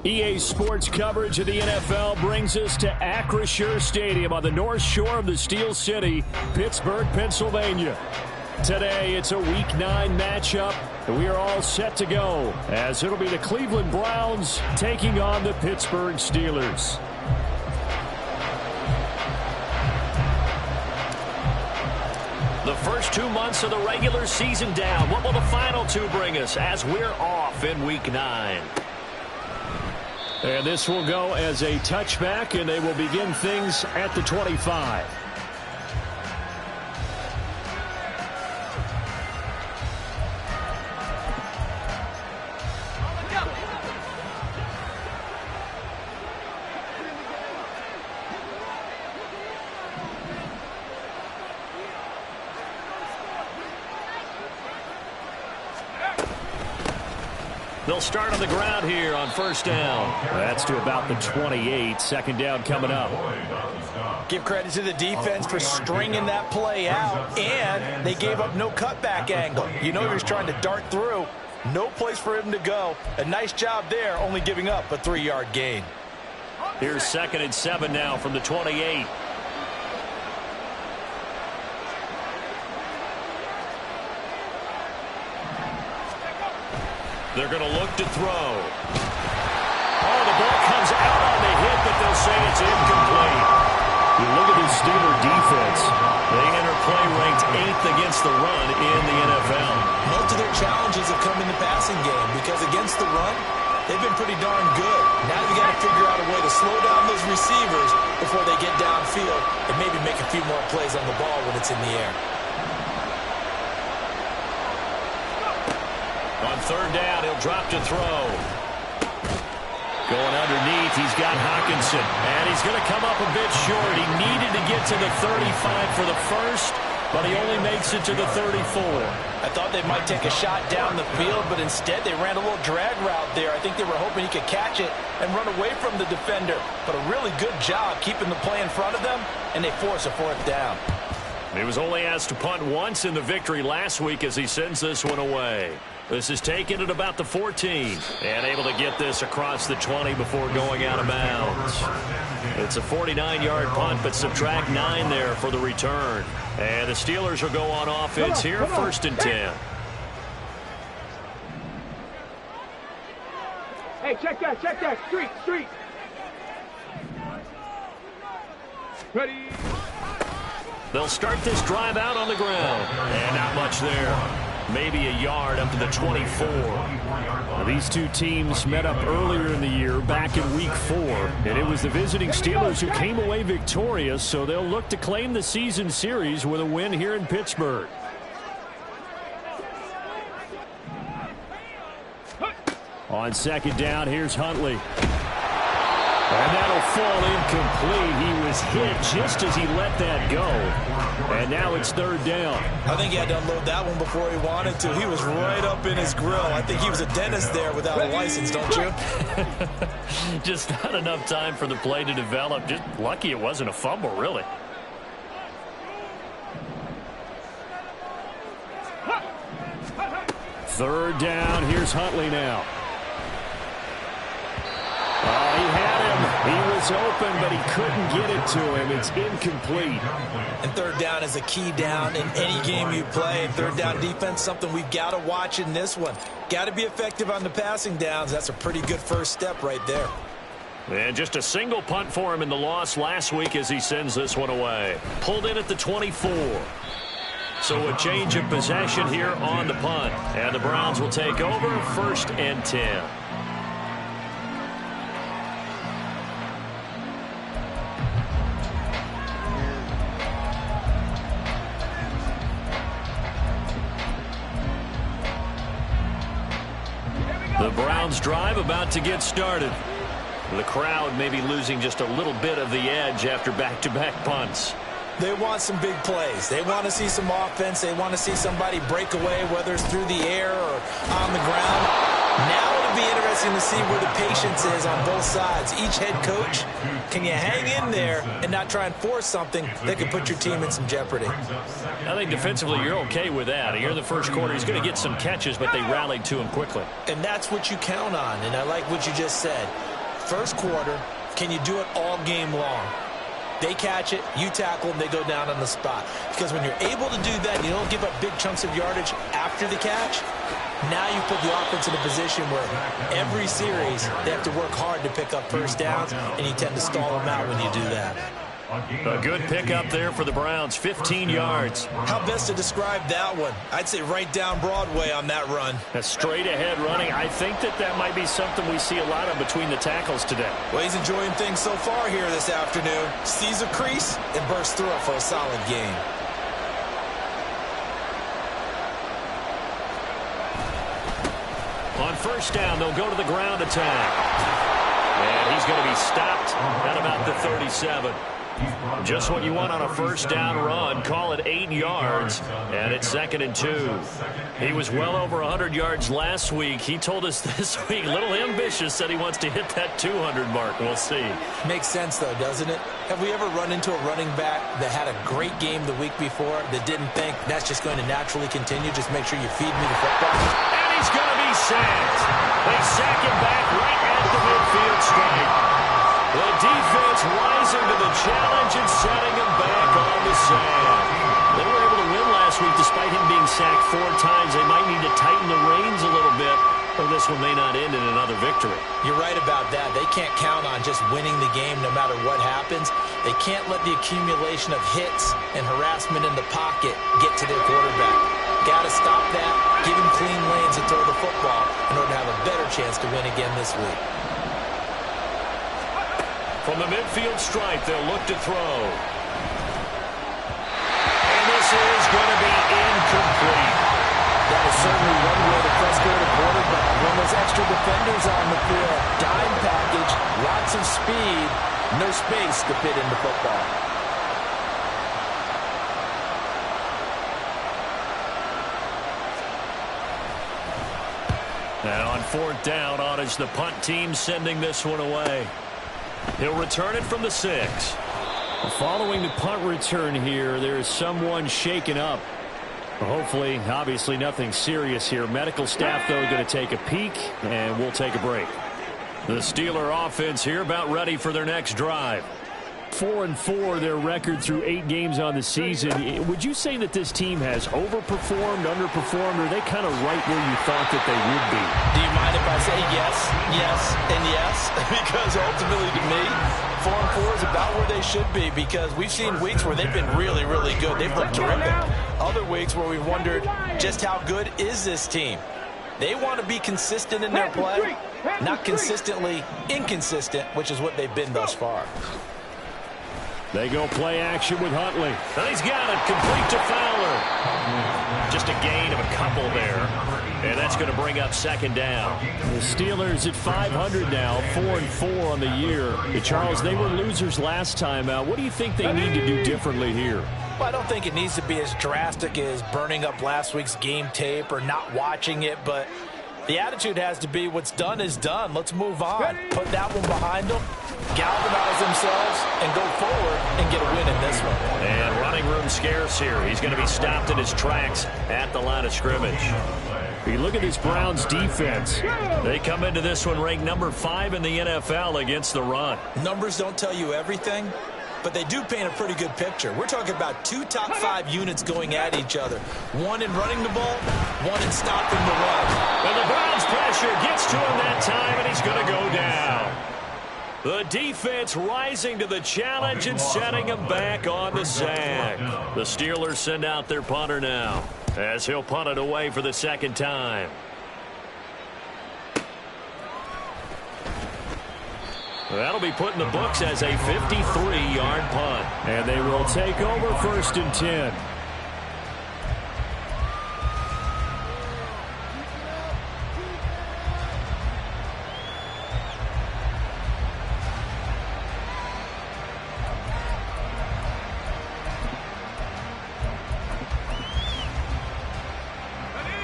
EA Sports coverage of the NFL brings us to Acrisure Stadium on the north shore of the Steel City, Pittsburgh, Pennsylvania. Today, it's a Week 9 matchup, and we are all set to go, as it'll be the Cleveland Browns taking on the Pittsburgh Steelers. The first 2 months of the regular season down. What will the final 2 bring us as we're off in Week 9? And this will go as a touchback, and they will begin things at the 25. They'll start on the ground here on first down. That's to about the 28. Second down coming up. Give credit to the defense for stringing that play out, and they gave up no cutback angle. You know he was trying to dart through. No place for him to go. A nice job there, only giving up a 3-yard gain. Here's 2nd and 7 now from the 28. They're going to look to throw. Oh, the ball comes out on the hit, but they'll say it's incomplete. You look at this Steeler defense. They enter play ranked 8th against the run in the NFL. Most of their challenges have come in the passing game because against the run, they've been pretty darn good. Now they've got to figure out a way to slow down those receivers before they get downfield and maybe make a few more plays on the ball when it's in the air. On third down, he'll drop to throw. Going underneath, he's got Hockenson. And he's going to come up a bit short. He needed to get to the 35 for the first, but he only makes it to the 34. I thought they might take a shot down the field, but instead they ran a little drag route there. I think they were hoping he could catch it and run away from the defender. But a really good job keeping the play in front of them, and they force a 4th down. He was only asked to punt once in the victory last week as he sends this one away. This is taken at about the 14. And able to get this across the 20 before going out of bounds. It's a 49-yard punt, but subtract 9 there for the return. And the Steelers will go on offense here, 1st and 10. Hey, check that. Street. Ready. They'll start this drive out on the ground. And not much there. Maybe a yard up to the 24. Now, these two teams met up earlier in the year, back in Week 4. And it was the visiting Steelers who came away victorious, so they'll look to claim the season series with a win here in Pittsburgh. On 2nd down, here's Huntley. And that'll fall incomplete. He was hit just as he let that go. And now it's 3rd down. I think he had to unload that one before he wanted to. He was right up in his grill. I think he was a dentist there without a license, don't you? Just not enough time for the play to develop. Just lucky it wasn't a fumble, really. Third down. Here's Huntley now. Oh, he had him. He was open, but he couldn't get it to him. It's incomplete. And 3rd down is a key down in any game you play. And 3rd down defense, something we've got to watch in this one. Got to be effective on the passing downs. That's a pretty good first step right there. And just a single punt for him in the loss last week as he sends this one away. Pulled in at the 24. So a change of possession here on the punt. And the Browns will take over, 1st and 10. The Browns drive about to get started. The crowd may be losing just a little bit of the edge after back-to-back punts. They want some big plays. They want to see some offense. They want to see somebody break away, whether it's through the air or on the ground. Now It'll be interesting to see where the patience is on both sides. Each head coach, can you hang in there and not try and force something that could put your team in some jeopardy? I think defensively you're okay with that. Here in the first quarter, he's going to get some catches, but they rallied to him quickly. And that's what you count on, and I like what you just said. First quarter, can you do it all game long? They catch it, you tackle them, they go down on the spot. Because when you're able to do that, you don't give up big chunks of yardage after the catch, now you put the offense in a position where every series they have to work hard to pick up first downs, and you tend to stall them out when you do that. A good pickup there for the Browns, 15 yards. How best to describe that one? I'd say right down Broadway on that run. A straight-ahead running. I think that might be something we see a lot of between the tackles today. Well, he's enjoying things so far here this afternoon. Sees a crease and bursts through it for a solid gain. On first down, they'll go to the ground attack. And he's going to be stopped at about the 37. Just what you want on a first down run. Call it 8 yards, and it's 2nd and 2. He was well over 100 yards last week. He told us this week, a little ambitious, said he wants to hit that 200 mark. We'll see. Makes sense, though, doesn't it? Have we ever run into a running back that had a great game the week before that didn't think that's just going to naturally continue? Just make sure you feed me the football. And he's going to be sacked. They sack him back right at the midfield stripe. The defense rising to the challenge and setting him back on the sack. They were able to win last week despite him being sacked 4 times. They might need to tighten the reins a little bit, or this one may not end in another victory. You're right about that. They can't count on just winning the game no matter what happens. They can't let the accumulation of hits and harassment in the pocket get to their quarterback. Got to stop that, give him clean lanes and throw the football in order to have a better chance to win again this week. From the midfield stripe, they'll look to throw. And this is going to be incomplete. That is certainly one way to frustrate a quarterback. When there's extra defenders on the field, dime package, lots of speed, no space to fit into football. Now on 4th down, on is the punt team sending this one away. He'll return it from the 6. Following the punt return here, there's someone shaken up. Hopefully, obviously nothing serious here. Medical staff, though, going to take a peek, and we'll take a break. The Steeler offense here about ready for their next drive. 4-4, their record through 8 games on the season. Would you say that this team has overperformed, underperformed, or are they kind of right where you thought that they would be? Do you mind if I say yes, yes, and yes? Because ultimately to me, 4-4 is about where they should be, because we've seen weeks where they've been really, really good. They've looked terrific. Other weeks where we've wondered just how good is this team. They want to be consistent in their play, not consistently inconsistent, which is what they've been thus far. They go play action with Huntley. And he's got it complete to Fowler. Just a gain of a couple there. And that's going to bring up 2nd down. The Steelers at 500 now, 4-4 on the year. Charles, they were losers last time out. What do you think they need to do differently here? Well, I don't think it needs to be as drastic as burning up last week's game tape or not watching it, but the attitude has to be what's done is done. Let's move on. Put that one behind them, galvanize themselves, and go forward and get a win in this one. And running room scarce here. He's going to be stopped in his tracks at the line of scrimmage. You look at this Browns defense. They come into this one ranked number 5 in the NFL against the run. Numbers don't tell you everything, but they do paint a pretty good picture. We're talking about 2 top 5 units going at each other. One in running the ball, one in stopping the run. And the Browns pressure gets to him that time, and he's going to go down. The defense rising to the challenge and setting him back on the sack. The Steelers send out their punter now, as he'll punt it away for the 2nd time. That'll be put in the books as a 53-yard punt. And they will take over 1st and 10.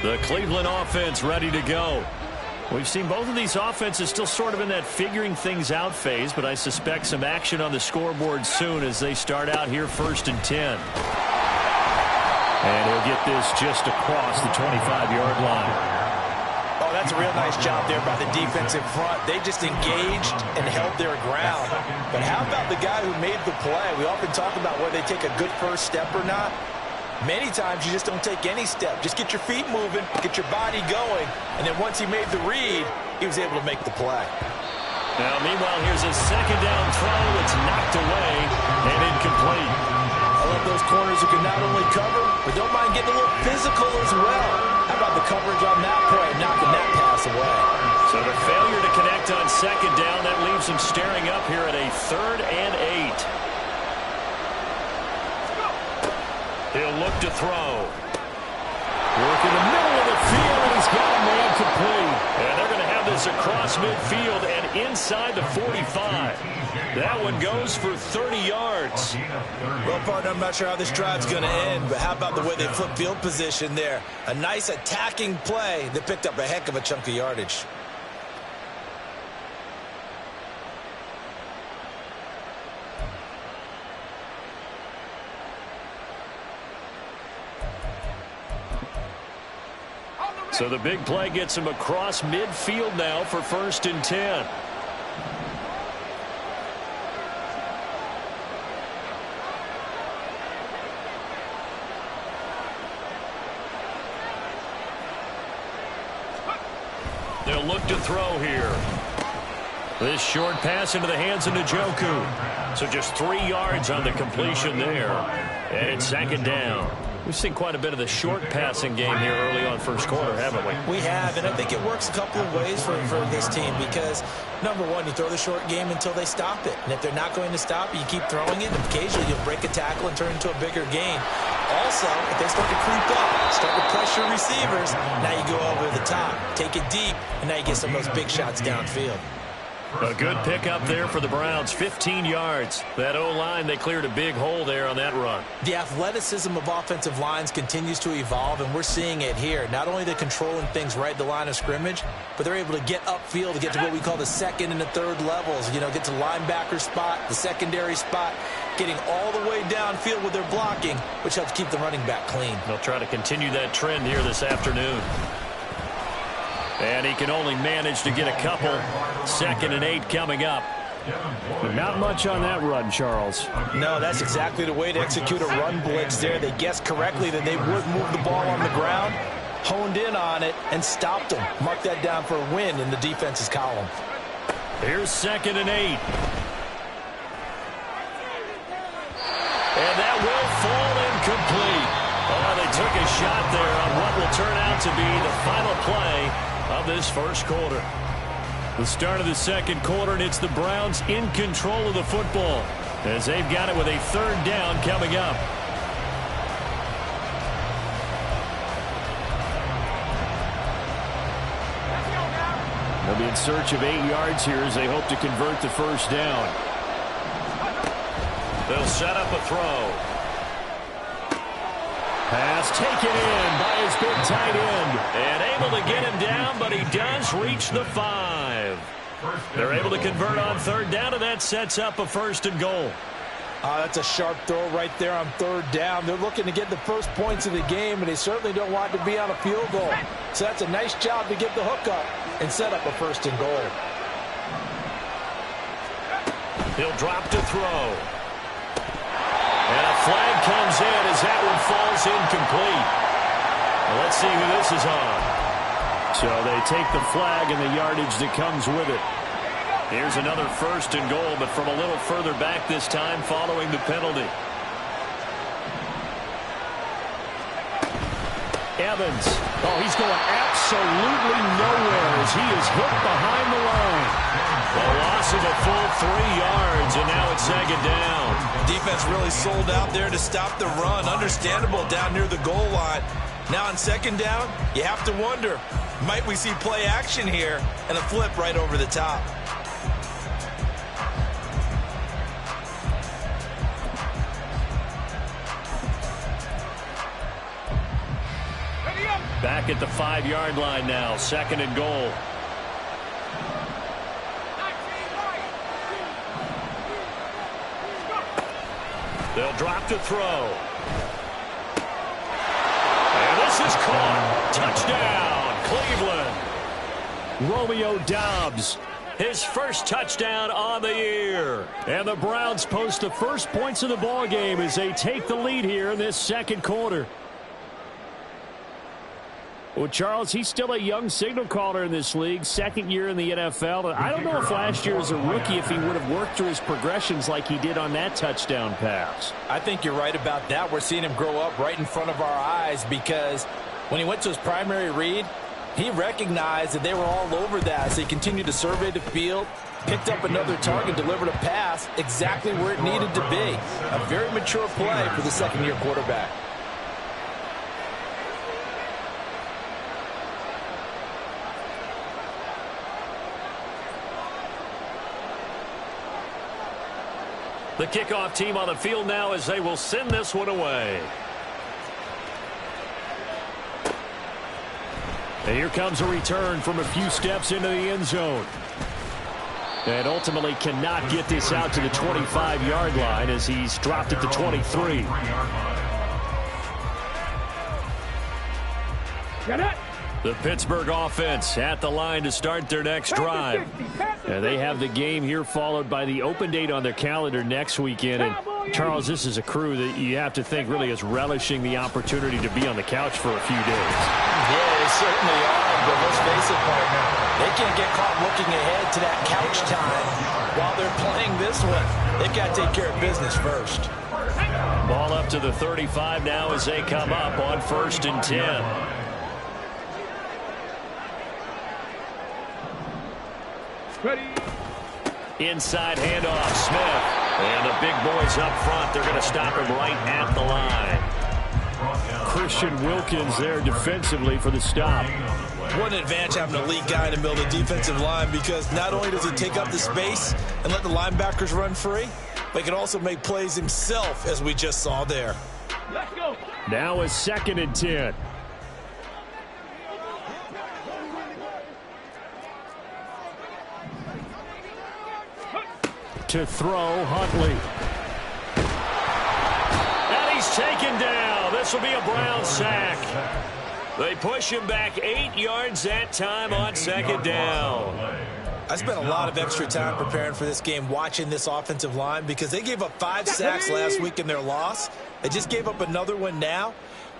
The Cleveland offense ready to go. We've seen both of these offenses still sort of in that figuring things out phase, but I suspect some action on the scoreboard soon as they start out here 1st and 10. And he'll get this just across the 25-yard line. Oh, that's a real nice job there by the defense in front. They just engaged and held their ground. But how about the guy who made the play? We often talk about whether they take a good first step or not. Many times you just don't take any step. Just get your feet moving, get your body going, and then once he made the read, he was able to make the play. Now, meanwhile, here's a second down throw. It's knocked away and incomplete. I love those corners who can not only cover, but don't mind getting a little physical as well. How about the coverage on that play, knocking that pass away? So the failure to connect on second down, that leaves him staring up here at a 3rd and 8. He'll look to throw. Work in the middle of the field, and he's got a man complete. And they're going to have this across midfield and inside the 45. That one goes for 30 yards. Well, partner, I'm not sure how this drive's going to end, but how about the way they flip field position there? A nice attacking play that picked up a heck of a chunk of yardage. So the big play gets him across midfield now for 1st and 10. They'll look to throw here. This short pass into the hands of Njoku. So just 3 yards on the completion there. And it's 2nd down. We've seen quite a bit of the short passing game here early on first quarter, haven't we? We have, and I think it works a couple of ways for this team because, number one, you throw the short game until they stop it. And if they're not going to stop it, you keep throwing it, and occasionally you'll break a tackle and turn it into a bigger gain. Also, if they start to creep up, start to pressure receivers, now you go over the top, take it deep, and now you get some of those big shots downfield. A good pickup there for the Browns, 15 yards. That O-line, they cleared a big hole there on that run. The athleticism of offensive lines continues to evolve, and we're seeing it here. Not only they're controlling things right at the line of scrimmage, but they're able to get upfield to get to what we call the 2nd and the 3rd levels. You know, get to linebacker spot, the secondary spot, getting all the way downfield with their blocking, which helps keep the running back clean. They'll try to continue that trend here this afternoon. And he can only manage to get a couple. 2nd and 8 coming up. But not much on that run, Charles. No, that's exactly the way to execute a run blitz there. They guessed correctly that they would move the ball on the ground, honed in on it, and stopped them. Mark that down for a win in the defense's column. Here's 2nd and 8. And that will fall incomplete. Oh, they took a shot there on what will turn out to be the final play of this first quarter. The start of the second quarter, and it's the Browns in control of the football as they've got it with a 3rd down coming up. They'll be in search of 8 yards here as they hope to convert the 1st down. They'll set up a throw. Pass taken in by his big tight end. And able to get him down, but he does reach the 5. They're able to convert on 3rd down, and that sets up a 1st and goal. That's a sharp throw right there on 3rd down. They're looking to get the first points of the game, and they certainly don't want to be on a field goal. So that's a nice job to get the hook up and set up a 1st and goal. He'll drop to throw. And a flag comes in as that one falls incomplete. Well, let's see who this is on. So they take the flag and the yardage that comes with it. Here's another 1st and goal, but from a little further back this time following the penalty. Evans. Oh, he's going absolutely nowhere as he is hit behind the line. A loss of a full 3 yards, and now it's 2nd down. Defense really sold out there to stop the run. Understandable down near the goal line. Now on 2nd down, you have to wonder, might we see play action here and a flip right over the top? Back at the 5-yard line now, 2nd and goal. They'll drop to throw. And this is caught. Touchdown, Cleveland. Romeo Doubs, his first touchdown on the year. And the Browns post the first points of the ball game as they take the lead here in this second quarter. Well, Charles, he's still a young signal caller in this league, second year in the NFL. I don't know if last year as a rookie if he would have worked through his progressions like he did on that touchdown pass. I think you're right about that. We're seeing him grow up right in front of our eyes because when he went to his primary read, he recognized that they were all over that. So he continued to survey the field, picked up another target, delivered a pass exactly where it needed to be. A very mature play for the second-year quarterback. The kickoff team on the field now as they will send this one away. And here comes a return from a few steps into the end zone. And ultimately cannot get this out to the 25-yard line as he's dropped it to 23. Get it. The Pittsburgh offense at the line to start their next drive. And they have the game here followed by the open date on their calendar next weekend. And Charles, this is a crew that you have to think really is relishing the opportunity to be on the couch for a few days. Yeah, they certainly are. But let's face it, partner, they can't get caught looking ahead to that couch time while they're playing this one. They've got to take care of business first. Ball up to the 35 now as they come up on 1st and 10. Ready. Inside handoff, Smith. And the big boys up front, they're going to stop him right at the line. Christian Wilkins there defensively for the stop. What an advantage having a lead guy in the middle of the defensive line, because not only does he take up the space and let the linebackers run free, but he can also make plays himself, as we just saw there. Let's go. Now a 2nd and 10. To throw, Huntley. And he's taken down. This will be a Brown sack. They push him back 8 yards that time on 2nd down. I spent a lot of extra time preparing for this game watching this offensive line because they gave up 5 sacks last week in their loss. They just gave up another one now.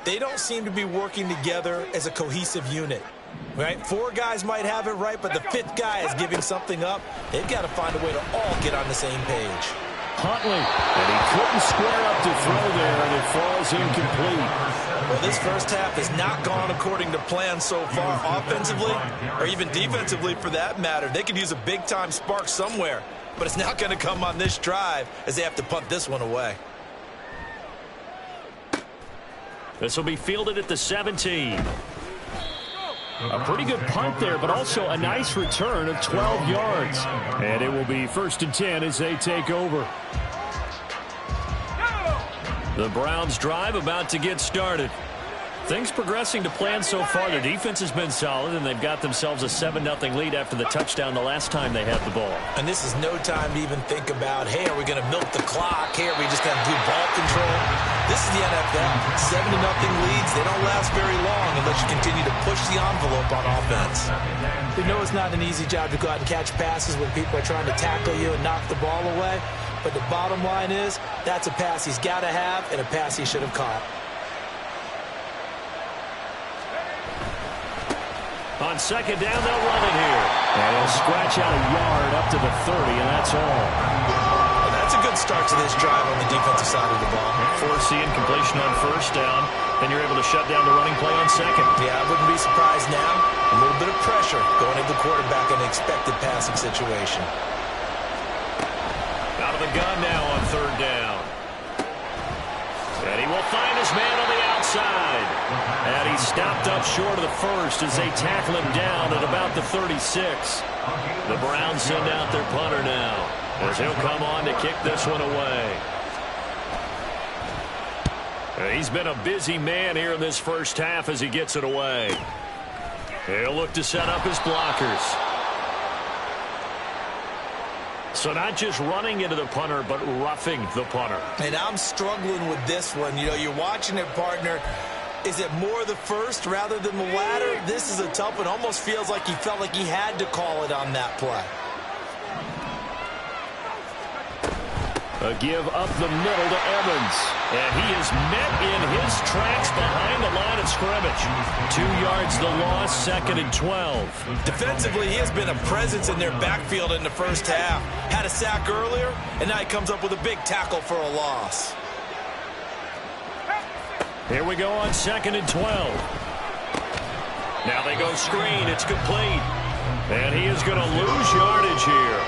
They don't seem to be working together as a cohesive unit. Right? 4 guys might have it right, but the 5th guy is giving something up. They've got to find a way to all get on the same page. Huntley, and he couldn't square up to throw there, and it falls incomplete. Well, this first half has not gone according to plan so far, offensively or even defensively for that matter. They could use a big-time spark somewhere, but it's not going to come on this drive as they have to punt this one away. This will be fielded at the 17. A pretty good punt there, but also a nice return of 12 yards. And it will be 1st and 10 as they take over. The Browns drive about to get started. Things progressing to plan so far. Their defense has been solid, and they've got themselves a 7-0 lead after the touchdown the last time they had the ball. And this is no time to even think about, hey, are we going to milk the clock? Hey, are we just going to do ball control? This is the NFL. 7-0 leads. They don't last very long unless you continue to push the envelope on offense. We know it's not an easy job to go out and catch passes when people are trying to tackle you and knock the ball away. But the bottom line is, that's a pass he's got to have and a pass he should have caught. On 2nd down, they'll run it here. And he'll scratch out a yard up to the 30, and that's all. Well, that's a good start to this drive on the defensive side of the ball. Force the incompletion on 1st down, and you're able to shut down the running play on 2nd. Yeah, I wouldn't be surprised now. A little bit of pressure going into the quarterback in an expected passing situation. Out of the gun now on 3rd down. And he will find his man on the outside. And he's stopped up short of the 1st as they tackle him down at about the 36. The Browns send out their punter now as he'll come on to kick this one away. And he's been a busy man here in this first half as he gets it away. He'll look to set up his blockers. So not just running into the punter, but roughing the punter. And I'm struggling with this one. You know, you're watching it, partner. Is it more the first rather than the latter? This is a tough one. Almost feels like he felt like he had to call it on that play. A give up the middle to Evans. And he is met in his tracks behind the line of scrimmage. 2 yards the loss, 2nd and 12. Defensively, he has been a presence in their backfield in the first half. Had a sack earlier, and now he comes up with a big tackle for a loss. Here we go on 2nd and 12. Now they go screen. It's complete. And he is going to lose yardage here.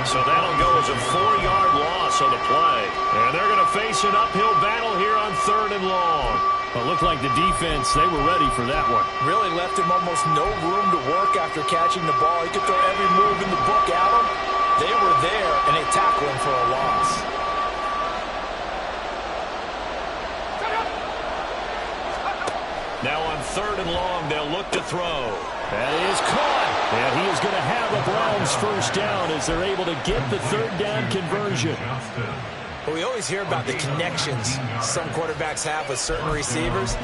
So that'll go as a 4-yard loss on the play. And they're going to face an uphill battle here on 3rd and long. It looked like the defense, they were ready for that one. Really left him almost no room to work after catching the ball. He could throw every move in the book at him. They were there, and they tackled him for a loss. Now on 3rd and long, they'll look to throw. That is caught. And he is going to have a Browns first down as they're able to get the 3rd down conversion. Well, we always hear about the connections some quarterbacks have with certain receivers.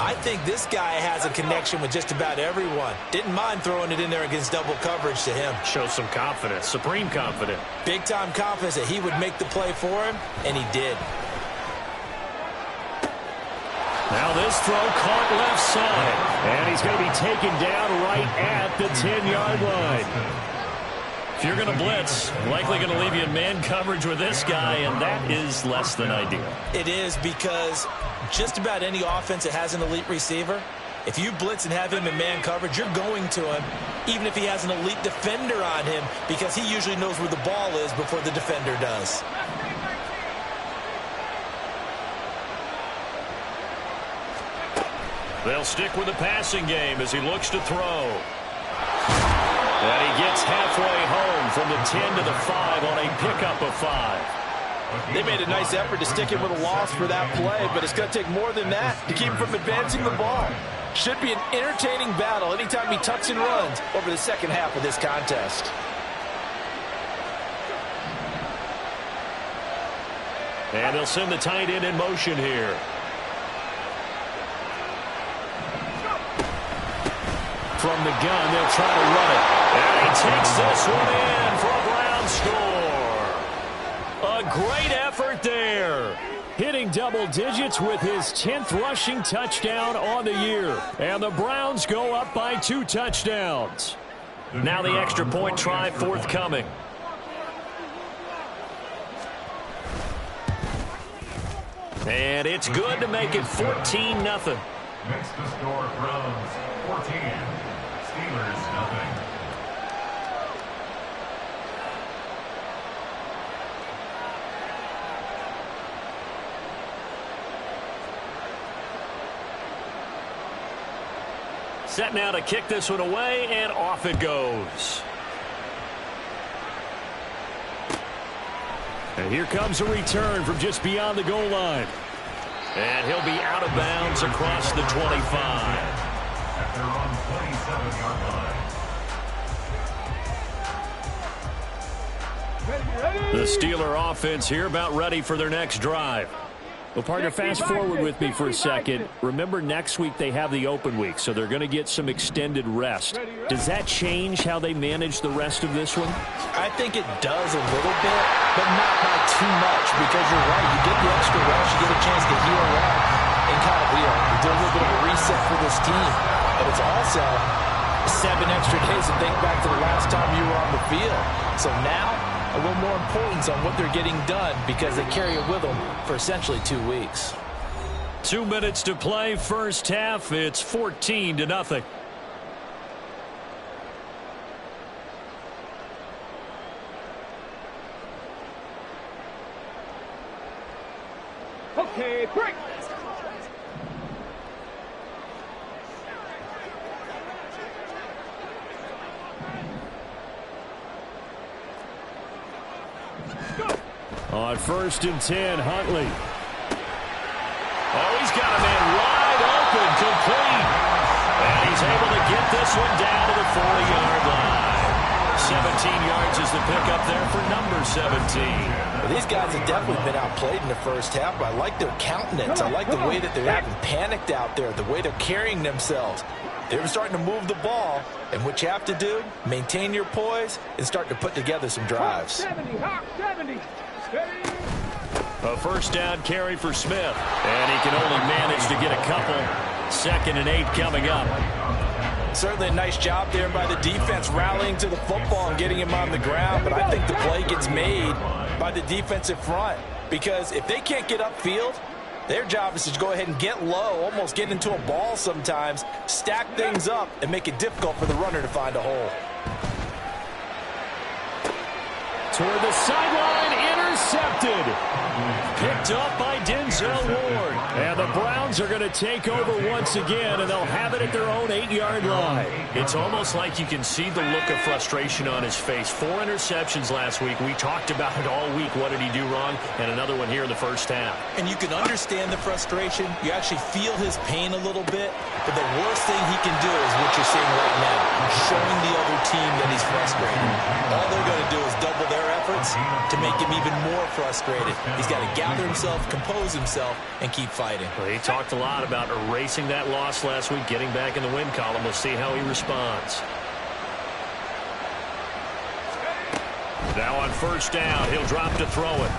I think this guy has a connection with just about everyone. Didn't mind throwing it in there against double coverage to him. Shows some confidence, supreme confidence. Big-time confidence that he would make the play for him, and he did. Now this throw caught left side. And he's going to be taken down right at the 10-yard line. If you're going to blitz, likely going to leave you in man coverage with this guy, and that is less than ideal. It is, because just about any offense that has an elite receiver, if you blitz and have him in man coverage, you're going to him, even if he has an elite defender on him, because he usually knows where the ball is before the defender does. They'll stick with the passing game as he looks to throw. And he gets halfway home from the 10 to the 5 on a pickup of 5. They made a nice effort to stick him with a loss for that play, but it's going to take more than that to keep him from advancing the ball. Should be an entertaining battle anytime he tucks and runs over the second half of this contest. And they'll send the tight end in motion here. From the gun, they'll try to run it. And he takes this one in for a Brown score. A great effort there. Hitting double digits with his 10th rushing touchdown on the year. And the Browns go up by 2 touchdowns. Now the extra point try forthcoming. And it's good to make it 14-0. Next to score, Browns 14. Steelers nothing. Set now to kick this one away, and off it goes. And here comes a return from just beyond the goal line. And he'll be out of bounds across the 25. At their own 27-yard line. The Steeler offense here about ready for their next drive. Well, partner, fast forward with me for a second. Remember, next week they have the open week, so they're going to get some extended rest. Does that change how they manage the rest of this one? I think it does a little bit, but not by too much, because you're right. You get the extra rest, you get a chance to heal up and kind of, do a little bit of a reset for this team. But it's also 7 extra days to think back to the last time you were on the field. So now, a little more importance on what they're getting done, because they carry it with them for essentially 2 weeks. 2 minutes to play, first half. It's 14-0. Okay, break. On 1st and 10, Huntley. Oh, he's got a man wide open, complete. And he's able to get this one down to the 40-yard line. 17 yards is the pickup there for number 17. Well, these guys have definitely been outplayed in the first half, but I like their countenance. I like the way that they haven't panicked out there, the way they're carrying themselves. They're starting to move the ball, and what you have to do, maintain your poise and start to put together some drives. 70, hop, 70. Steady. A first down carry for Smith, and he can only manage to get a couple. 2nd and 8 coming up. Certainly a nice job there by the defense rallying to the football and getting him on the ground, but I think the play gets made by the defensive front, because if they can't get upfield, their job is to go ahead and get low, almost get into a ball sometimes, stack things up, and make it difficult for the runner to find a hole. Toward the sideline, intercepted. Picked up by Denzel Ward. And the Browns are going to take over once again, and they'll have it at their own 8-yard line. It's almost like you can see the look of frustration on his face. 4 interceptions last week. We talked about it all week. What did he do wrong? And another one here in the first half. And you can understand the frustration. You actually feel his pain a little bit. But the worst thing he can do is what you're seeing right now, showing the other team that he's frustrated. All they're going to do is double their efforts to make him even more frustrated. He's got to gather himself, compose himself, and keep fighting. Well, he talked a lot about erasing that loss last week, getting back in the win column. We'll see how he responds. Now on first down, he'll drop to throw it.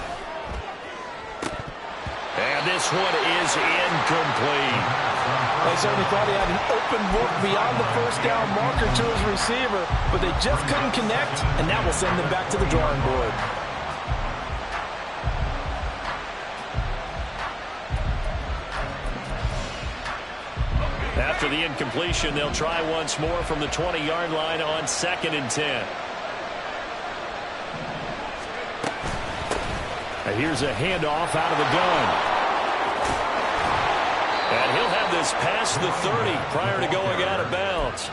And this one is incomplete. They certainly thought he had an open look beyond the first down marker to his receiver, but they just couldn't connect, and that will send them back to the drawing board. After the incompletion, they'll try once more from the 20-yard line on 2nd and 10. And here's a handoff out of the gun. And he'll have this past the 30 prior to going out of bounds.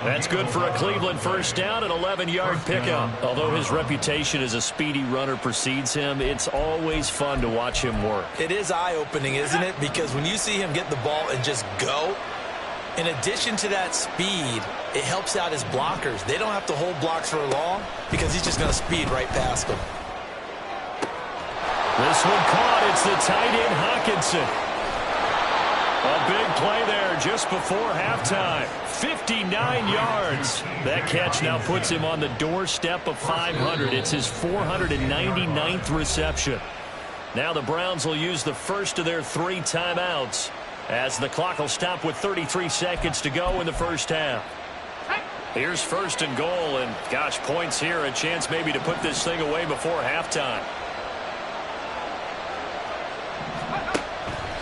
That's good for a Cleveland first down, an 11-yard pickup. Although his reputation as a speedy runner precedes him, it's always fun to watch him work. It is eye-opening, isn't it? Because when you see him get the ball and just go, in addition to that speed, it helps out his blockers. They don't have to hold blocks for long because he's just going to speed right past them. This one caught. It's the tight end, Hawkinson. A big play there just before halftime. 59 yards. That catch now puts him on the doorstep of 500. It's his 499th reception. Now the Browns will use the first of their 3 timeouts as the clock will stop with 33 seconds to go in the first half. Here's 1st and goal, and gosh, points here, a chance maybe to put this thing away before halftime.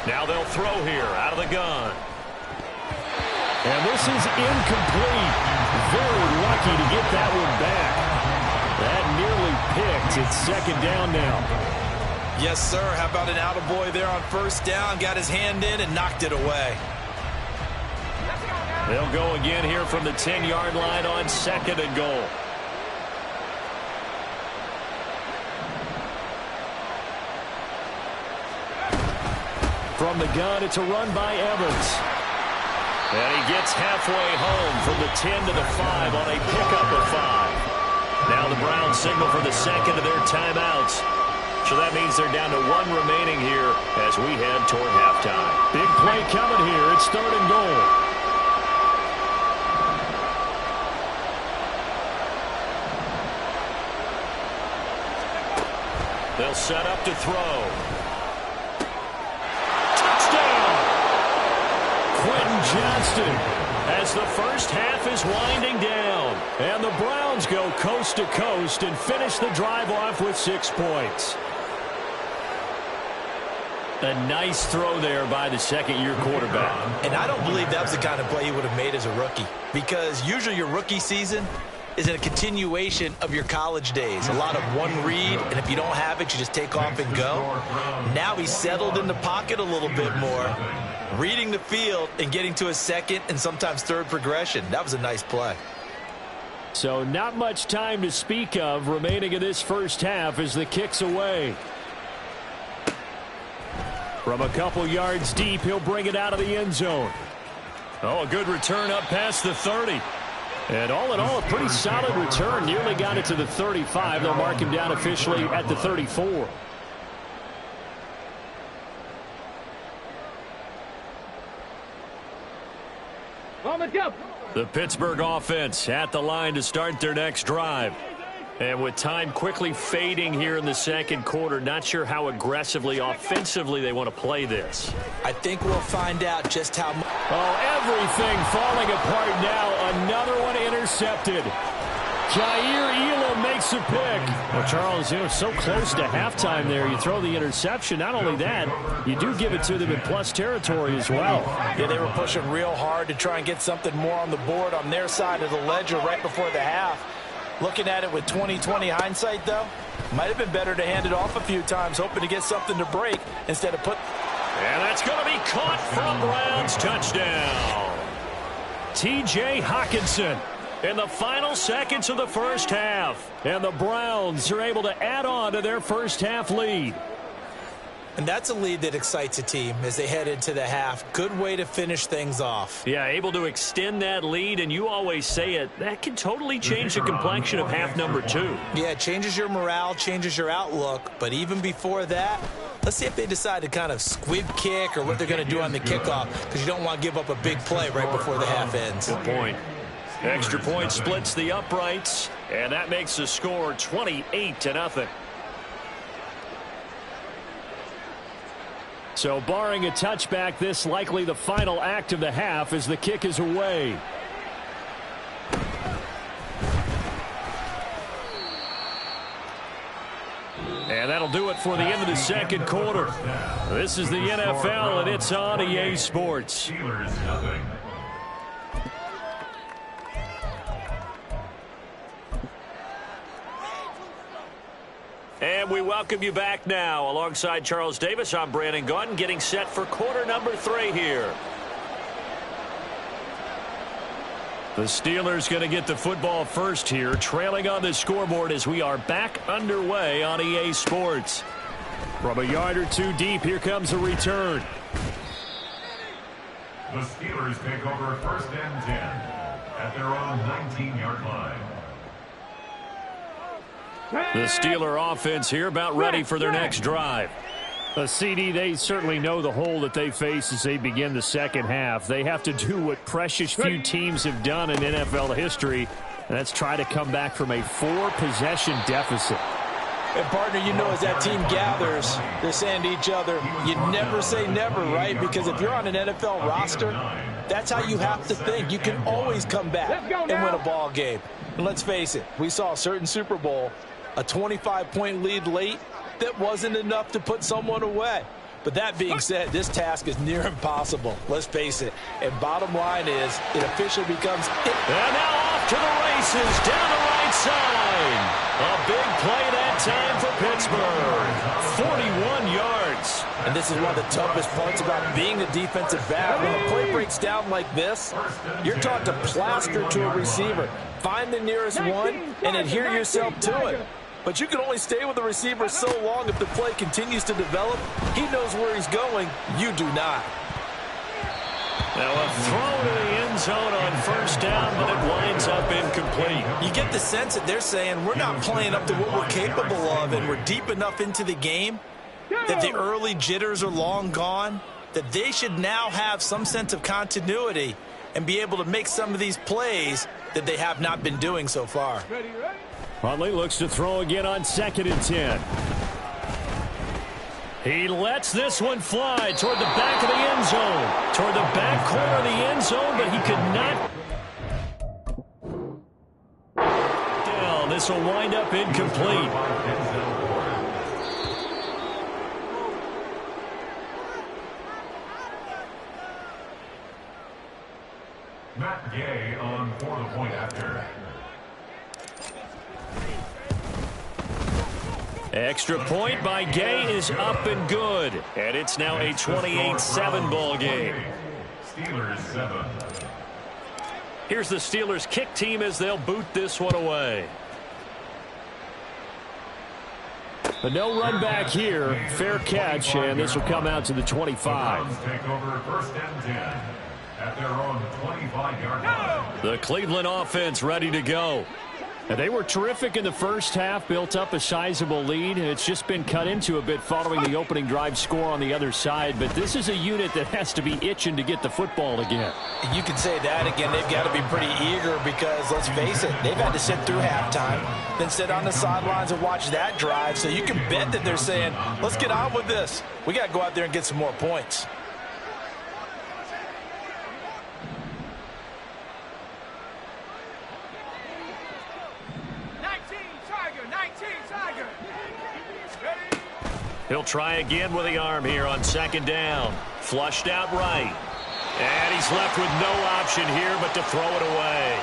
Now they'll throw here out of the gun. And this is incomplete. Very lucky to get that one back. That nearly picked. It's 2nd down now. Yes, sir. How about an attaboy there on first down? Got his hand in and knocked it away. They'll go again here from the 10-yard line on 2nd and goal. From the gun, it's a run by Evans. And he gets halfway home from the 10 to the 5 on a pickup of 5. Now the Browns signal for the 2nd of their timeouts. So that means they're down to 1 remaining here as we head toward halftime. Big play coming here. It's 3rd and goal. They'll set up to throw. Quentin Johnston as the first half is winding down. And the Browns go coast to coast and finish the drive off with 6 points. A nice throw there by the 2nd-year quarterback. And I don't believe that was the kind of play he would have made as a rookie, because usually your rookie season is a continuation of your college days. A lot of one read, and if you don't have it, you just take off and go. Now he's settled in the pocket a little bit more, reading the field and getting to his 2nd and sometimes 3rd progression. That was a nice play. So not much time to speak of remaining in this first half as the kick's away. From a couple yards deep, he'll bring it out of the end zone. Oh, a good return up past the 30. And all in all, a pretty solid return. Nearly got it to the 35. They'll mark him down officially at the 34. The Pittsburgh offense at the line to start their next drive. And with time quickly fading here in the second quarter, not sure how aggressively, offensively they want to play this. I think we'll find out just how much. Oh, everything falling apart now. Another one intercepted. Jair Elam makes a pick. Well, Charles, so close to halftime there. You throw the interception. Not only that, you do give it to them in plus territory as well. Yeah, they were pushing real hard to try and get something more on the board on their side of the ledger right before the half. Looking at it with 20/20 hindsight, though, might have been better to hand it off a few times, hoping to get something to break instead of put. And that's going to be caught from Browns. Touchdown. T.J. Hockenson in the final seconds of the first half. And the Browns are able to add on to their first half lead. And that's a lead that excites a team as they head into the half. Good way to finish things off. Yeah, able to extend that lead, and you always say it, that can totally change the complexion of half number 2. Yeah, it changes your morale, changes your outlook. But even before that, let's see if they decide to kind of squib kick or what they're going to do on the kickoff, because you don't want to give up a big play right before the half ends. Good point. Extra point splits the uprights, and that makes the score 28-0. So barring a touchback, this likely the final act of the half as the kick is away. And that'll do it for the end of the second quarter. This is the NFL, and it's on EA Sports. And we welcome you back now. Alongside Charles Davis, I'm Brandon Gaudin, getting set for quarter number 3 here. The Steelers going to get the football first here, trailing on the scoreboard as we are back underway on EA Sports. From a yard or two deep, here comes a return. The Steelers take over 1st and 10 at their own 19-yard line. The Steeler offense here about ready for their next drive. CD, they certainly know the hole that they face as they begin the second half. They have to do what precious few teams have done in NFL history, and that's try to come back from a 4-possession deficit. And, partner, you know, as that team gathers, they're saying to each other, you never say never, right? Because if you're on an NFL roster, that's how you have to think. You can always come back and win a ball game. And let's face it, we saw a certain Super Bowl, a 25-point lead late, that wasn't enough to put someone away. But that being said, this task is near impossible. Let's face it. And bottom line is, it officially becomes... And now off to the races, down the right side. A big play that time for Pittsburgh. 41 yards. And this is one of the toughest parts about being a defensive back. When a play breaks down like this, you're taught to plaster to a receiver. Find the nearest one and adhere yourself to it. But you can only stay with the receiver so long if the play continues to develop. He knows where he's going. You do not. Now a throw to the end zone on 1st down, but it winds up incomplete. You get the sense that they're saying we're not playing up to what we're capable of, and we're deep enough into the game that the early jitters are long gone, that they should now have some sense of continuity and be able to make some of these plays that they have not been doing so far. Huntley looks to throw again on 2nd and 10. He lets this one fly toward the back of the end zone. Toward the back corner of the end zone, but he could not. Down. This will wind up incomplete. Matt Gay on for the point after. Extra point by Gay is up and good. And it's now a 28-7 ball game. Steelers 7. Here's the Steelers kick team as they'll boot this one away. But no run back here. Fair catch, and this will come out to the 25. The Browns take over 1st and 10 at their own 25-yard line. The Cleveland offense ready to go. And they were terrific in the first half, built up a sizable lead. It's just been cut into a bit following the opening drive score on the other side. But this is a unit that has to be itching to get the football again. You can say that again. They've got to be pretty eager because, let's face it, they've had to sit through halftime, then sit on the sidelines and watch that drive. So you can bet that they're saying, let's get on with this. We got to go out there and get some more points. He'll try again with the arm here on second down. Flushed out right. And he's left with no option here but to throw it away.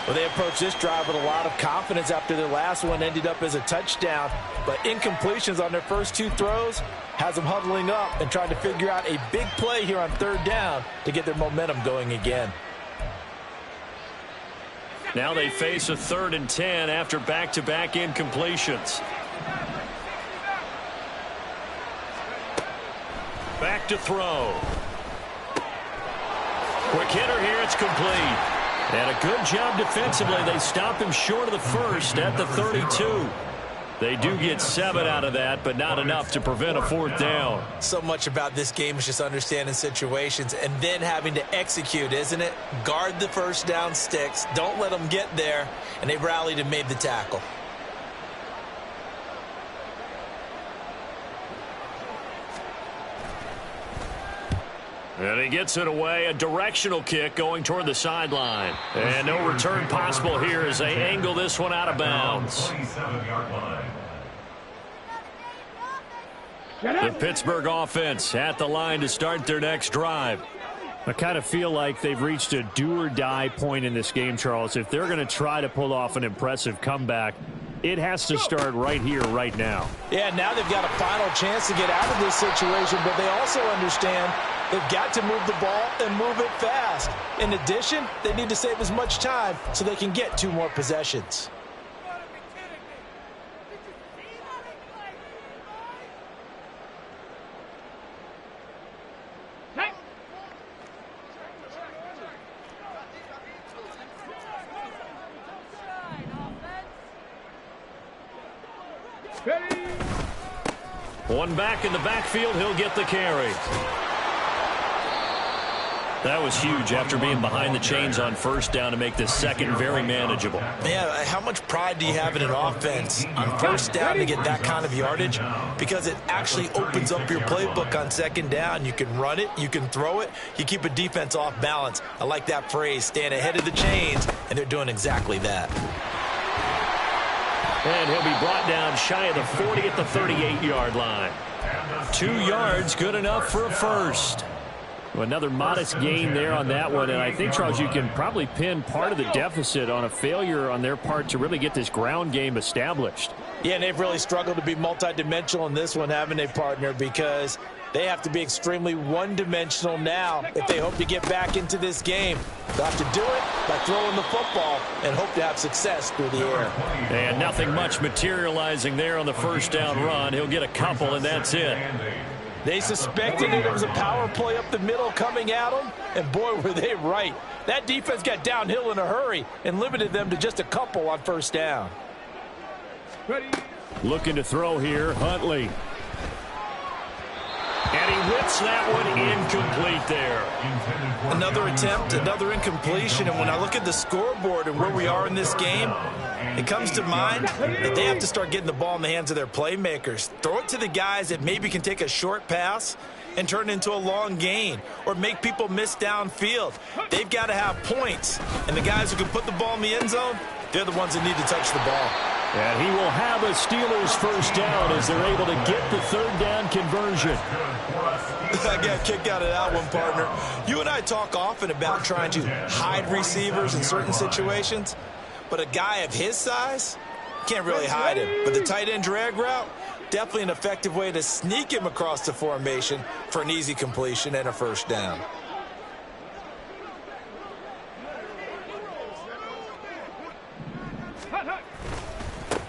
Well, they approached this drive with a lot of confidence after their last one ended up as a touchdown. But incompletions on their first two throws has them huddling up and trying to figure out a big play here on third down to get their momentum going again. Now they face a 3rd and 10 after back-to-back incompletions. Back to throw. Quick hitter here, it's complete. And a good job defensively. They stop him short of the first at the 32. They do get 7 out of that, but not enough to prevent a 4th down. So much about this game is just understanding situations and then having to execute, isn't it? Guard the first down sticks. Don't let them get there. And they rallied and made the tackle. And he gets it away, a directional kick going toward the sideline. And no return possible here as they angle this one out of bounds. The Pittsburgh offense at the line to start their next drive. I kind of feel like they've reached a do-or-die point in this game, Charles. If they're going to try to pull off an impressive comeback, it has to start right here, right now. Yeah, now they've got a final chance to get out of this situation, but they also understand they've got to move the ball and move it fast. In addition, they need to save as much time so they can get 2 more possessions. One back in the backfield, he'll get the carry. That was huge after being behind the chains on first down to make this second very manageable. Yeah, how much pride do you have in an offense on first down to get that kind of yardage? Because it actually opens up your playbook on second down. You can run it, you can throw it, you keep a defense off balance. I like that phrase, stand ahead of the chains, and they're doing exactly that. And he'll be brought down shy of the 40 at the 38-yard line. 2 yards, good enough for a first. Another modest gain there on that one, and I think, Charles, you can probably pin part of the deficit on a failure on their part to really get this ground game established. Yeah, and they've really struggled to be multidimensional in this one, haven't they, partner? Because they have to be extremely one-dimensional now if they hope to get back into this game. They'll have to do it by throwing the football and hope to have success through the air. And nothing much materializing there on the first down run. He'll get a couple, and that's it. They suspected it was a power play up the middle coming at them, and boy, were they right. That defense got downhill in a hurry and limited them to just a couple on first down. Looking to throw here, Huntley. And he whips that one incomplete there. Another attempt, another incompletion, and when I look at the scoreboard and where we are in this game, it comes to mind that they have to start getting the ball in the hands of their playmakers. Throw it to the guys that maybe can take a short pass and turn it into a long gain or make people miss downfield. They've got to have points, and the guys who can put the ball in the end zone, they're the ones that need to touch the ball. And he will have a Steelers first down as they're able to get the 3rd down conversion. I got a kick out of that one, partner. You and I talk often about trying to hide receivers in certain situations, but a guy of his size can't really hide him. But the tight end drag route, definitely an effective way to sneak him across the formation for an easy completion and a first down.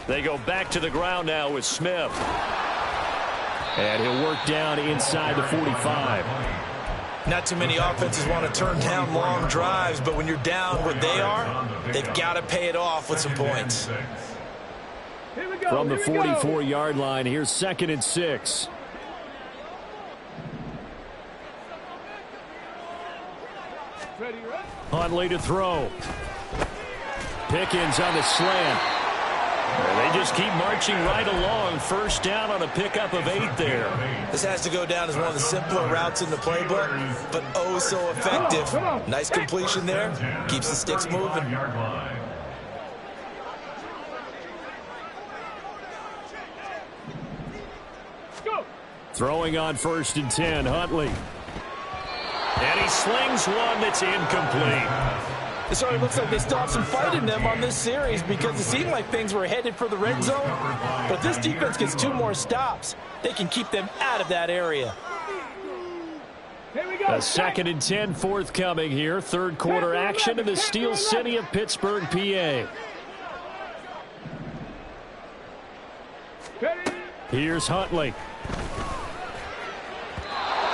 They go back to the ground now with Smith. And he'll work down inside the 45. Not too many offenses want to turn down long drives, but when you're down what they are, they've got to pay it off with some points. From the 44-yard line, here's 2nd and 6. Huntley to throw. Pickens on the slant. They just keep marching right along. First down on a pickup of 8 there. This has to go down as one of the simpler routes in the playbook, but oh so effective. Nice completion there. Keeps the sticks moving. Throwing on 1st and 10, Huntley. And he slings one that's incomplete. It already looks like they still have some fight in them on this series because it seemed like things were headed for the red zone. But if this defense gets 2 more stops, they can keep them out of that area. A 2nd and 10 forthcoming here. 3rd quarter action in the Steel City of Pittsburgh, PA. Here's Huntley.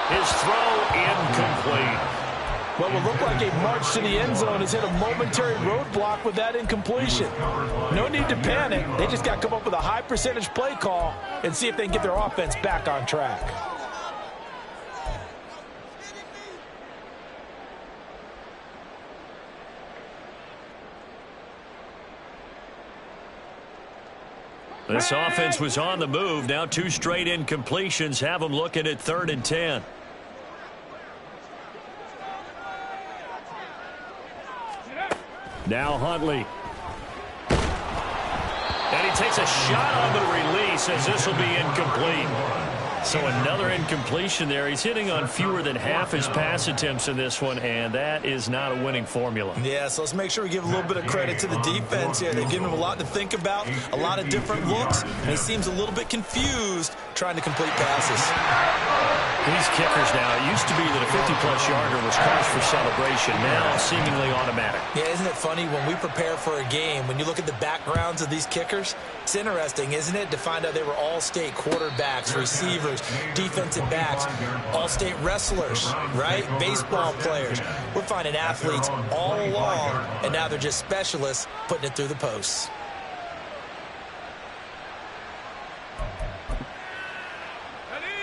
His throw incomplete. What will look like a march to the end zone has hit a momentary roadblock with that incompletion. No need to panic. They just got to come up with a high percentage play call and see if they can get their offense back on track. This offense was on the move. Now 2 straight incompletions have them looking at 3rd and 10. Now Huntley. And he takes a shot on the release as this will be incomplete. So another incompletion there. He's hitting on fewer than half his pass attempts in this one, and that is not a winning formula. Yeah, so let's make sure we give a little bit of credit to the defense here. They've given him a lot to think about, a lot of different looks, and he seems a little bit confused trying to complete passes. These kickers now, it used to be that a 50-plus yarder was cause for celebration. Now seemingly automatic. Yeah, isn't it funny when we prepare for a game, when you look at the backgrounds of these kickers, it's interesting, isn't it, to find out they were all-state quarterbacks, receivers, defensive backs, all-state wrestlers, right? Baseball players. We're finding athletes all along, and now they're just specialists putting it through the posts.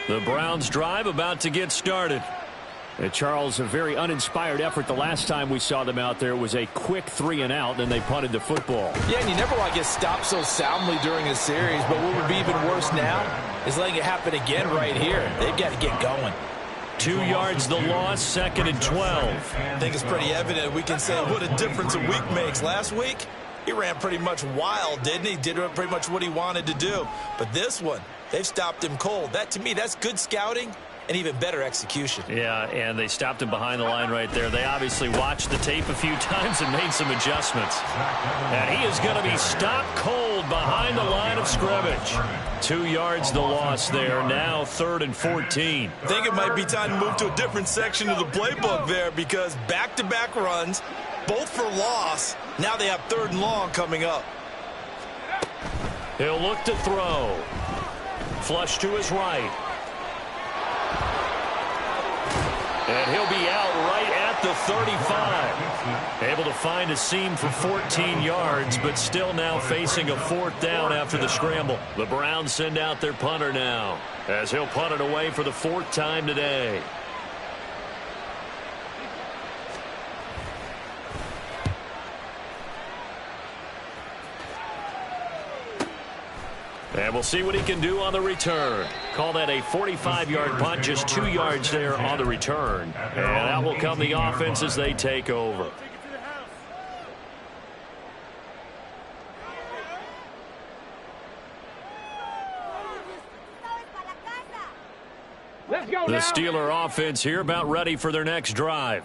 The Browns drive about to get started. Charles, a very uninspired effort the last time we saw them out there. It was a quick 3-and-out, and they punted the football. Yeah, and you never want to get stopped so soundly during a series, but what would be even worse now is letting it happen again right here. They've got to get going. 2 yards the loss, 2nd and 12. I think it's pretty evident. We can say what a difference a week makes. Last week, he ran pretty much wild, didn't he? Did pretty much what he wanted to do. But this one, they've stopped him cold. That, to me, that's good scouting and even better execution. Yeah, and they stopped him behind the line right there. They obviously watched the tape a few times and made some adjustments. And he is going to be stopped cold behind the line of scrimmage. 2 yards the loss there. Now 3rd and 14. I think it might be time to move to a different section of the playbook there because back-to-back runs, both for loss. Now they have 3rd and long coming up. He'll look to throw. Flush to his right. And he'll be out right at the 35. Able to find a seam for 14 yards, but still now facing a 4th down after the scramble. The Browns send out their punter now, as he'll punt it away for the 4th time today. And we'll see what he can do on the return. Call that a 45-yard punt, just 2 yards there on the return. And that will come the offense as they take over. The Steeler offense here about ready for their next drive.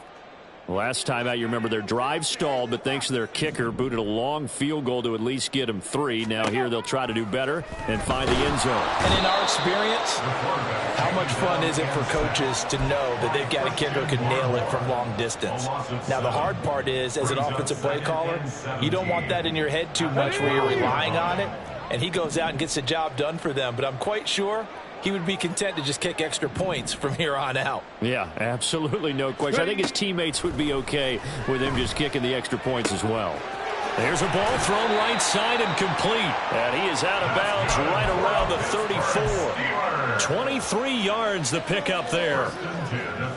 Last time out, you remember their drive stalled, but thanks to their kicker, booted a long field goal to at least get them 3. Now here they'll try to do better and find the end zone. And in our experience, how much fun is it for coaches to know that they've got a kicker who can nail it from long distance? Now the hard part is, as an offensive play caller, you don't want that in your head too much where you're relying on it, and he goes out and gets the job done for them. But I'm quite sure he would be content to just kick extra points from here on out. Yeah, absolutely no question. I think his teammates would be okay with him just kicking the extra points as well. There's a ball thrown right side and complete. And he is out of bounds right around the 34. 23 yards the pickup there.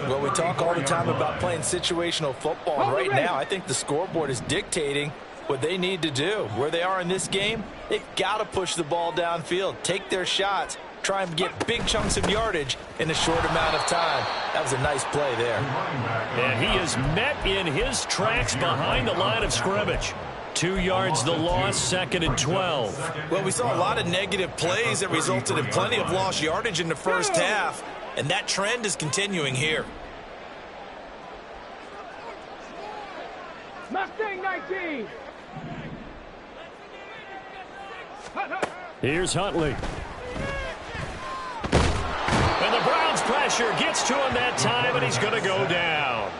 Well, we talk all the time about playing situational football. And right now, I think the scoreboard is dictating what they need to do. Where they are in this game, they've got to push the ball downfield, take their shots, try and get big chunks of yardage in a short amount of time. That was a nice play there. And he is met in his tracks behind the line of scrimmage. 2 yards the loss, 2nd and 12. Well, we saw a lot of negative plays that resulted in plenty of lost yardage in the first half, and that trend is continuing here. Mustang 19. Here's Huntley. And the Browns pressure gets to him that time, and he's going to go down.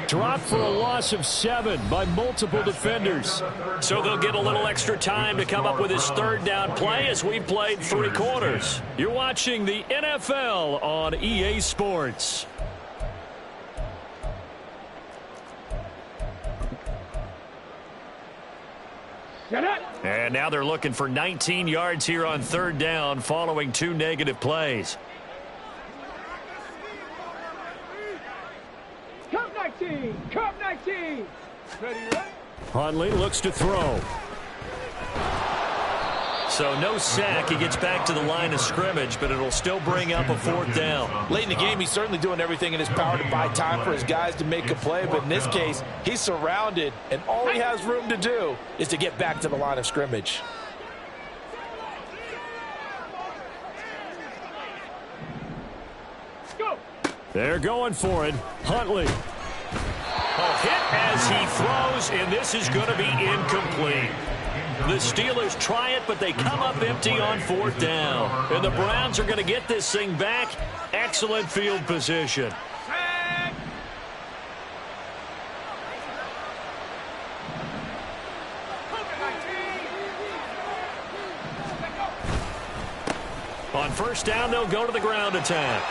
Dropped for a loss of 7 by multiple defenders. So they'll get a little extra time to come up with his third down play as we played 3 quarters. You're watching the NFL on EA Sports. And now they're looking for 19 yards here on third down following 2 negative plays. Cup 19. Cup 19. Ready, right? Huntley looks to throw. So no sack. He gets back to the line of scrimmage, but it'll still bring up a 4th down. Late in the game, he's certainly doing everything in his power to buy time for his guys to make a play, but in this case, he's surrounded, and all he has room to do is to get back to the line of scrimmage. Go. They're going for it. Huntley. A hit as he throws, and this is going to be incomplete. The Steelers try it, but they come up empty on 4th down. And the Browns are going to get this thing back. Excellent field position. On 1st down, they'll go to the ground attack.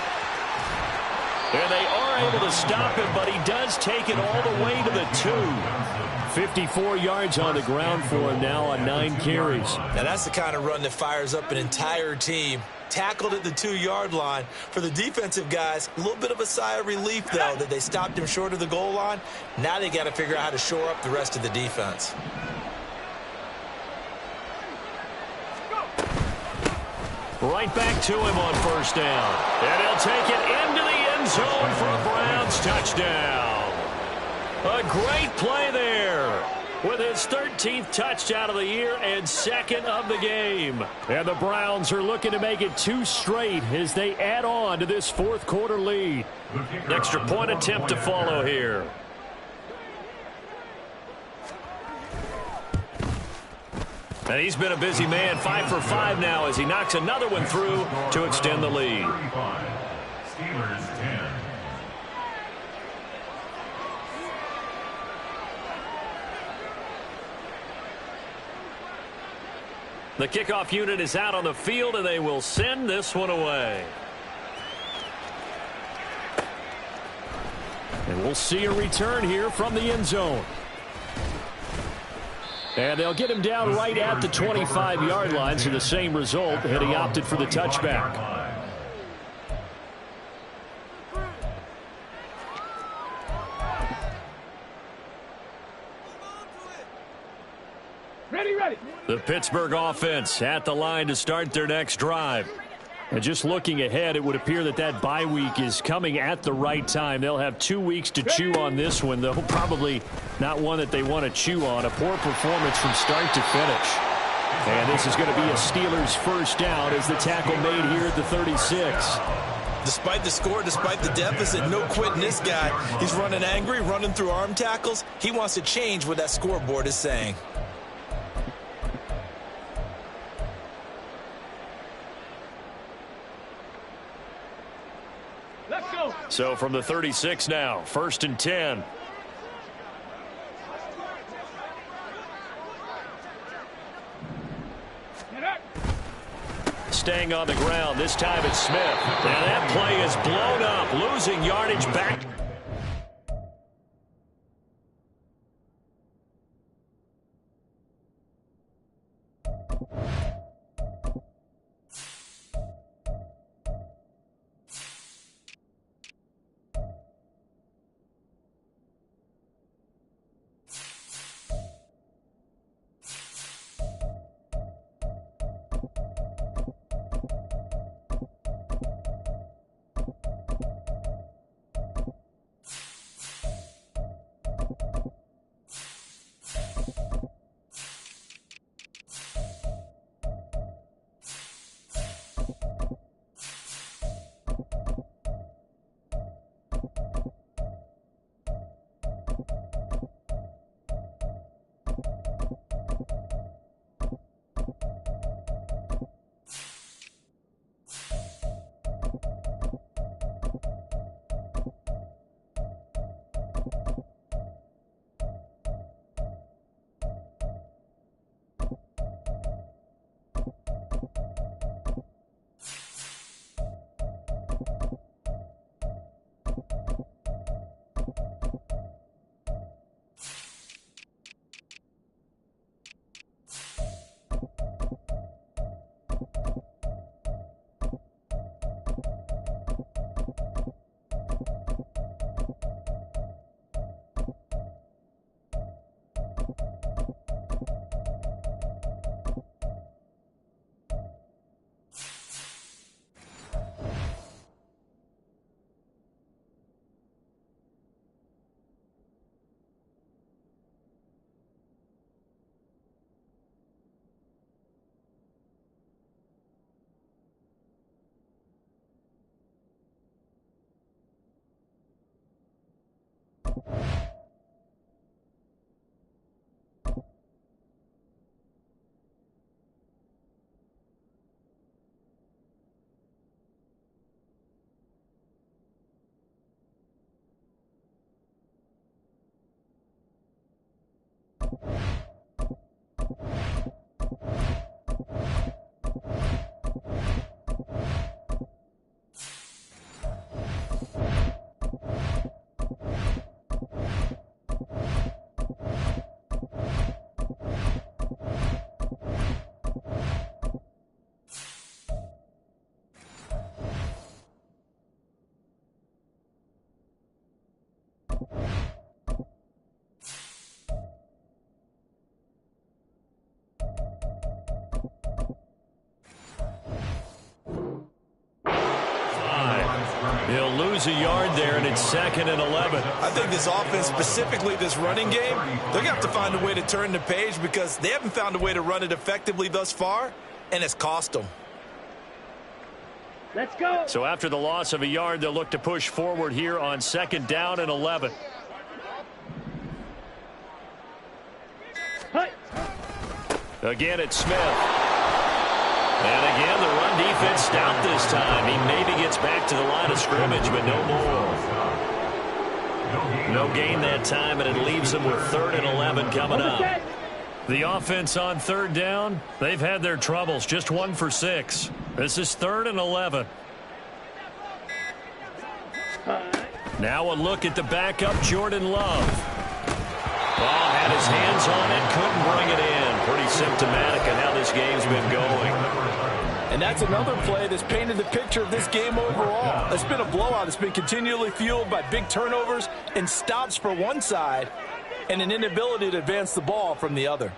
And they are able to stop him, but he does take it all the way to the 2. 54 yards on the ground for him now on 9 carries. Now that's the kind of run that fires up an entire team. Tackled at the 2-yard line. For the defensive guys, a little bit of a sigh of relief, though, that they stopped him short of the goal line. Now they got to figure out how to shore up the rest of the defense. Right back to him on 1st down. And he'll take it into the end zone for a Browns touchdown. A great play there with his 13th touchdown of the year and 2nd of the game. And the Browns are looking to make it 2 straight as they add on to this 4th quarter lead. Extra point attempt to follow here. And he's been a busy man, 5 for 5 now as he knocks another one through to extend the lead. Steelers 10. The kickoff unit is out on the field, and they will send this one away. And we'll see a return here from the end zone. And they'll get him down right at the 25-yard line, so the same result, and he opted for the touchback. Ready. The Pittsburgh offense at the line to start their next drive. And just looking ahead, it would appear that that bye week is coming at the right time. They'll have 2 weeks to chew on this one, though probably not one that they want to chew on. A poor performance from start to finish. And this is going to be a Steelers 1st down as the tackle made here at the 36. Despite the score, despite the deficit, no quitting this guy. He's running angry, running through arm tackles. He wants to change what that scoreboard is saying. Let's go. So from the 36 now, 1st and 10. staying on the ground. This time it's Smith. And that play is blown up, losing yardage back. He'll lose a yard there, and it's 2nd and 11. I think this offense, specifically this running game, they're going to have to find a way to turn the page because they haven't found a way to run it effectively thus far, and it's cost them. Let's go. So after the loss of a yard, they'll look to push forward here on 2nd down and 11. Hey. Again, it's Smith. And again, the run defense stout this time. He maybe gets back to the line of scrimmage, but no more. No gain that time, and it leaves them with 3rd and 11 coming up. The offense on 3rd down, they've had their troubles. Just 1 for 6. This is 3rd and 11. Now a look at the backup, Jordan Love. Ball had his hands on it, couldn't bring it in. Pretty symptomatic of how this game's been going. And that's another play that's painted the picture of this game overall. It's been a blowout. It's been continually fueled by big turnovers and stops for one side and an inability to advance the ball from the other.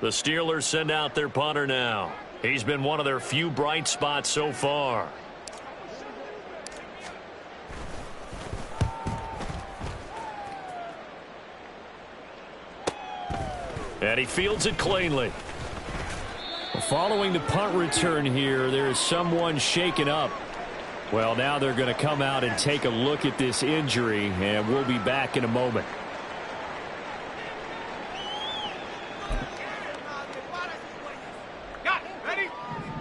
The Steelers send out their punter now. He's been one of their few bright spots so far. And he fields it cleanly. Following the punt return here, there is someone shaken up. Well, now they're going to come out and take a look at this injury, and we'll be back in a moment.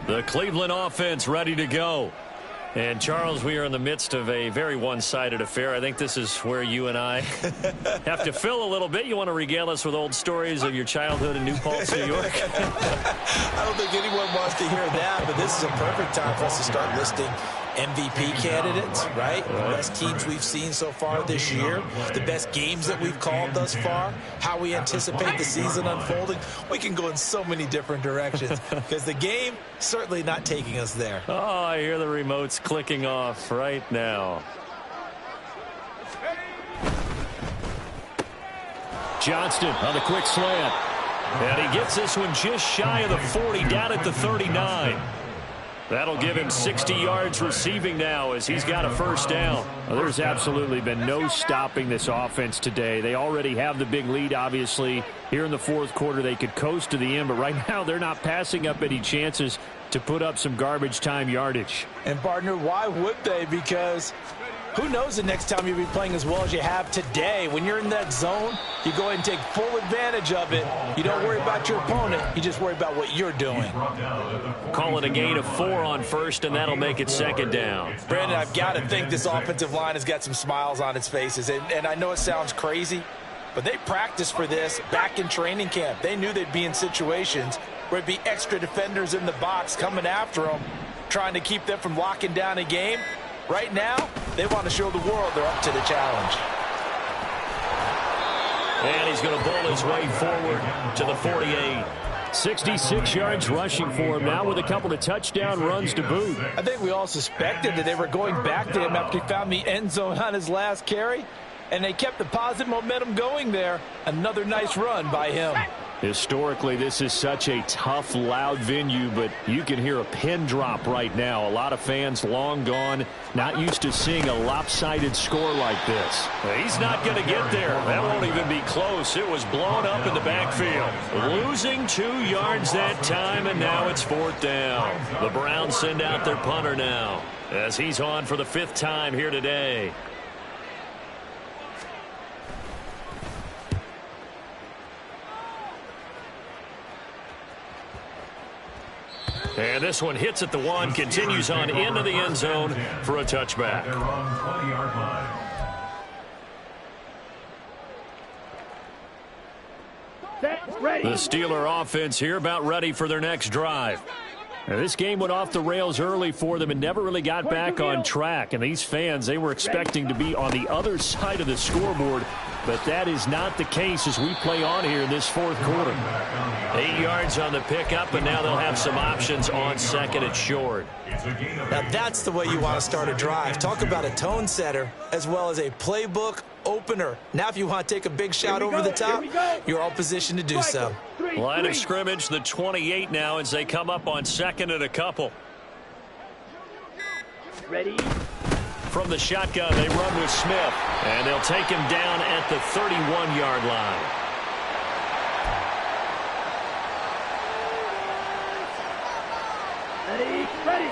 The Cleveland offense ready to go. And, Charles, we are in the midst of a very one-sided affair. I think this is where you and I have to fill a little bit. You want to regale us with old stories of your childhood in New Paltz, New York? I don't think anyone wants to hear that, but this is a perfect time for us to start listing MVP candidates, right? The best teams we've seen so far this year, the best games that we've called thus far, how we anticipate the season unfolding. We can go in so many different directions because the game certainly not taking us there. Oh, I hear the remotes clicking off right now. Johnston on the quick slant. And he gets this one just shy of the 40, down at the 39. That'll give him 60 yards receiving now as he's got a first down. Well, there's absolutely been no stopping this offense today. They already have the big lead, obviously. Here in the fourth quarter, they could coast to the end, but right now they're not passing up any chances to put up some garbage time yardage. And, partner, why would they? Because who knows the next time you'll be playing as well as you have today. When you're in that zone, you go ahead and take full advantage of it. You don't worry about your opponent. You just worry about what you're doing. Call it a gain of 4 on first, and that'll make it second down. Brandon, I've got to think this offensive line has got some smiles on its faces. And I know it sounds crazy, but they practiced for this back in training camp. They knew they'd be in situations where it'd be extra defenders in the box coming after them, trying to keep them from locking down a game. Right now, they want to show the world they're up to the challenge. And he's going to bowl his way forward to the 48. 66 yards rushing for him now with a couple of touchdown runs to boot. I think we all suspected that they were going back to him after he found the end zone on his last carry, and they kept the positive momentum going there. Another nice run by him. Historically, this is such a tough, loud venue, but you can hear a pin drop right now. A lot of fans long gone, not used to seeing a lopsided score like this. He's not going to get there. That won't even be close. It was blown up in the backfield. Losing 2 yards that time, and now it's 4th down. The Browns send out their punter now as he's on for the 5th time here today. And this one hits at the 1, continues on into the end zone for a touchback. The Steeler offense here about ready for their next drive. Now, this game went off the rails early for them and never really got back on track. And these fans, they were expecting to be on the other side of the scoreboard, but that is not the case as we play on here in this fourth quarter. 8 yards on the pickup, and now they'll have some options on second and short. Now that's the way you want to start a drive. Talk about a tone setter as well as a playbook opener. Now if you want to take a big shot over the top, you're all positioned to do so. Line of scrimmage, the 28 now as they come up on second and a couple. Ready? From the shotgun, they run with Smith, and they'll take him down at the 31-yard line. Ready? Ready?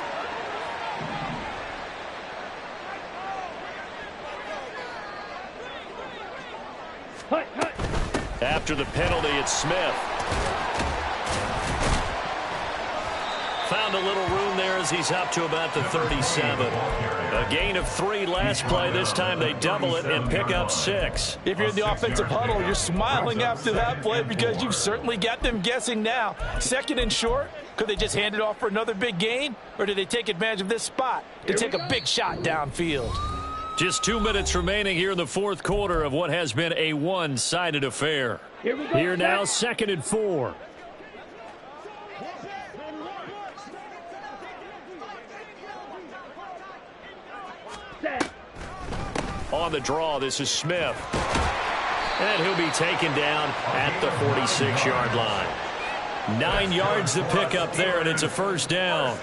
Hut, hut. After the penalty, it's Smith. Found a little room there as he's up to about the 37. A gain of 3 last play. This time they double it and pick up 6. If you're in the offensive huddle, you're smiling after that play because you've certainly got them guessing now. Second and short, could they just hand it off for another big gain? Or do they take advantage of this spot to take a big shot downfield? Just 2 minutes remaining here in the fourth quarter of what has been a one-sided affair. Here now, 2nd and 4. On the draw, this is Smith. And he'll be taken down at the 46-yard line. 9 yards to pick up there, and it's a first down.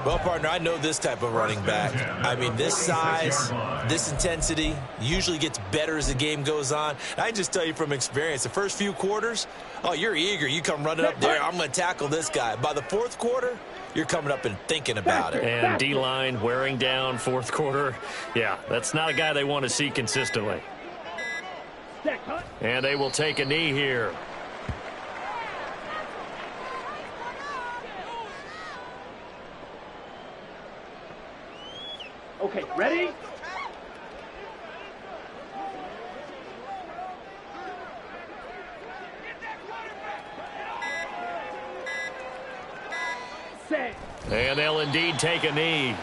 Well, partner, I know this type of running back. I mean, this size, this intensity usually gets better as the game goes on. I can just tell you from experience, the first few quarters, oh, you're eager. You come running up there, I'm going to tackle this guy. By the fourth quarter, you're coming up and thinking about it. And D-line wearing down fourth quarter. Yeah, that's not a guy they want to see consistently. And they will take a knee here. Okay, ready? Set. And they'll indeed take a knee.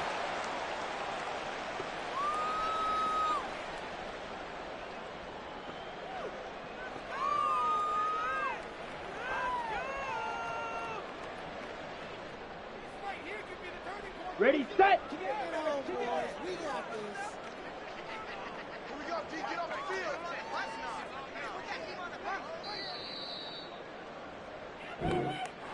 Ready, set.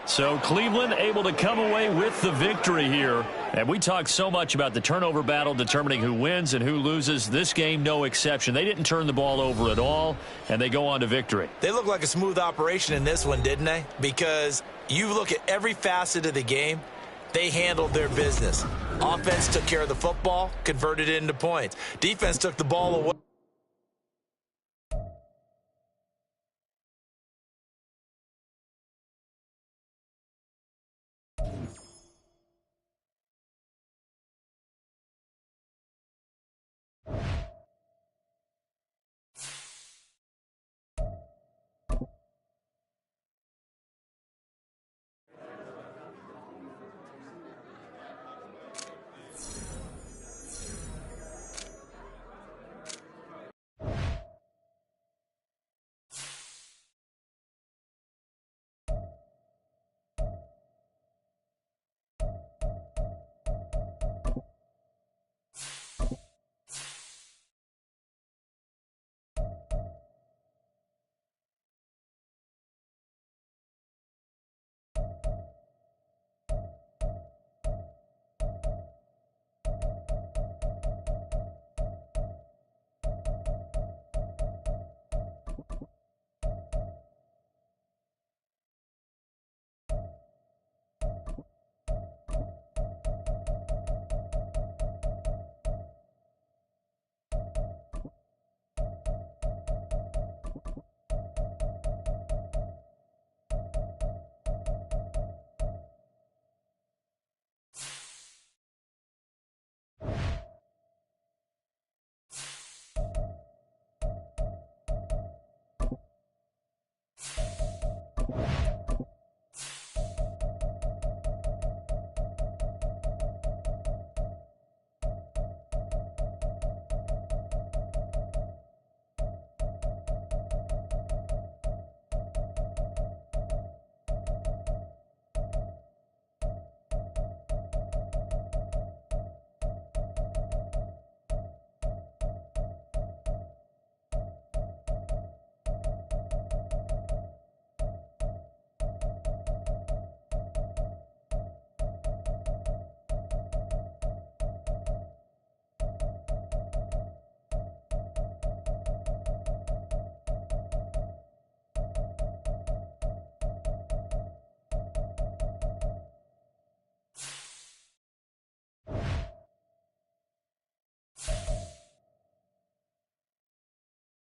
So Cleveland able to come away with the victory here. And we talked so much about the turnover battle determining who wins and who loses. This game, no exception. They didn't turn the ball over at all, and they go on to victory. They look like a smooth operation in this one, didn't they? Because you look at every facet of the game, they handled their business. Offense took care of the football, converted it into points. Defense took the ball away.